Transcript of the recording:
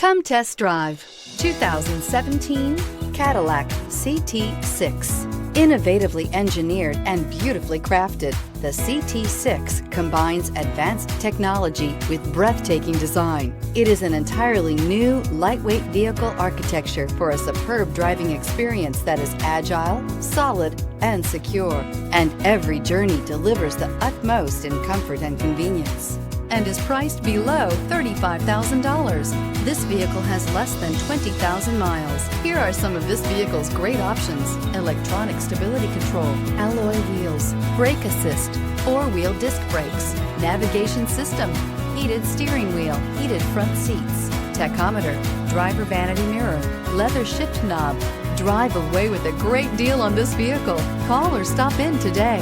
Come test drive 2017 Cadillac CT6. Innovatively engineered and beautifully crafted, the CT6 combines advanced technology with breathtaking design. It is an entirely new, lightweight vehicle architecture for a superb driving experience that is agile, solid, and secure. And every journey delivers the utmost in comfort and convenience, and is priced below $35,000. This vehicle has less than 20,000 miles. Here are some of this vehicle's great options: electronic stability control, alloy wheels, brake assist, four-wheel disc brakes, navigation system, heated steering wheel, heated front seats, tachometer, driver vanity mirror, leather shift knob. Drive away with a great deal on this vehicle. Call or stop in today.